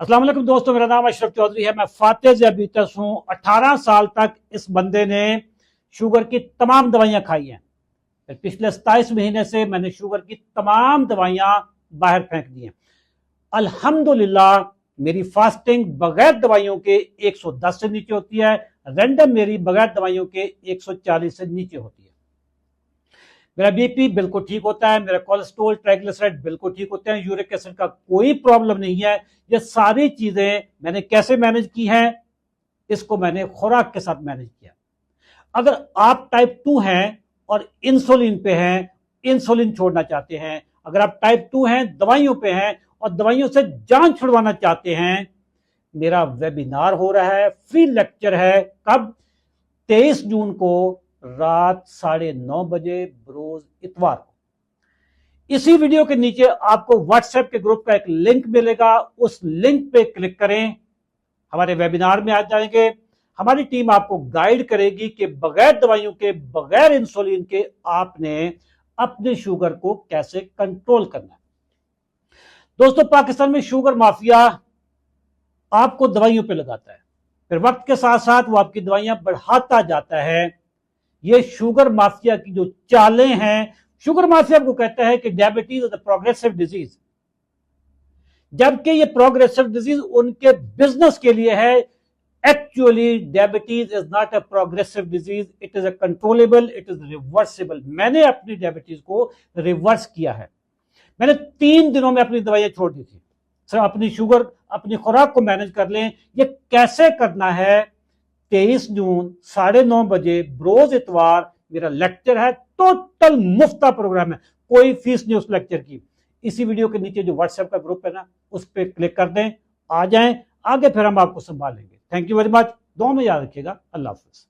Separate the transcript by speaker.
Speaker 1: अस्सलाम वालेकुम दोस्तों, मेरा नाम अशरफ चौधरी है। मैं फातेह ज़ियाबीतस हूँ। 18 साल तक इस बंदे ने शुगर की तमाम दवाइयां खाई हैं। फिर पिछले 27 महीने से मैंने शुगर की तमाम दवाइयां बाहर फेंक दी हैं। अल्हम्दुलिल्लाह मेरी फास्टिंग बगैर दवाइयों के 110 से नीचे होती है। रैंडम मेरी बगैर दवाइयों के 140 से नीचे होती है। मेरा बीपी बिल्कुल ठीक होता है, मेरा कोलेस्ट्रॉल ट्राइग्लिसराइड बिल्कुल ठीक होते हैं, यूरिक एसिड का कोई प्रॉब्लम नहीं है। ये सारी चीजें मैंने कैसे मैनेज की हैं? इसको मैंने खुराक के साथ मैनेज किया। अगर आप टाइप 2 हैं और इंसुलिन पे हैं, इंसुलिन छोड़ना चाहते हैं, अगर आप टाइप 2 हैं, दवाइयों पे हैं और दवाइयों से जान छुड़वाना चाहते हैं, मेरा वेबिनार हो रहा है, फ्री लेक्चर है। कब? 23 जून को रात 9:30 बजे बरोज इतवार को। इसी वीडियो के नीचे आपको व्हाट्सएप के ग्रुप का एक लिंक मिलेगा, उस लिंक पे क्लिक करें, हमारे वेबिनार में आ जाएंगे। हमारी टीम आपको गाइड करेगी कि बगैर दवाइयों के, बगैर इंसुलिन के आपने अपने शुगर को कैसे कंट्रोल करना है। दोस्तों, पाकिस्तान में शुगर माफिया आपको दवाइयों पे लगाता है, फिर वक्त के साथ साथ वो आपकी दवाइयां बढ़ाता जाता है। ये शुगर माफिया की जो चालें हैं, शुगर माफिया को कहता है कि diabetes is a progressive disease, जबकि ये प्रोग्रेसिव डिजीज उनके बिजनेस के लिए है। Actually diabetes is not a progressive disease, it is a controllable, it is reversible. मैंने अपनी डायबिटीज को रिवर्स किया है। मैंने 3 दिनों में अपनी दवाइयां छोड़ दी थी। सर, अपनी शुगर, अपनी खुराक को मैनेज कर लें। ये कैसे करना है? 23 जून 9:30 बजे बरोज इतवार मेरा लेक्चर है। टोटल मुफ्ता प्रोग्राम है, कोई फीस नहीं उस लेक्चर की। इसी वीडियो के नीचे जो व्हाट्सएप का ग्रुप है ना, उस पर क्लिक कर दें, आ जाएं, आगे फिर हम आपको संभालेंगे। Thank you very much. दुआ में याद रखिएगा। अल्लाह हाफिज।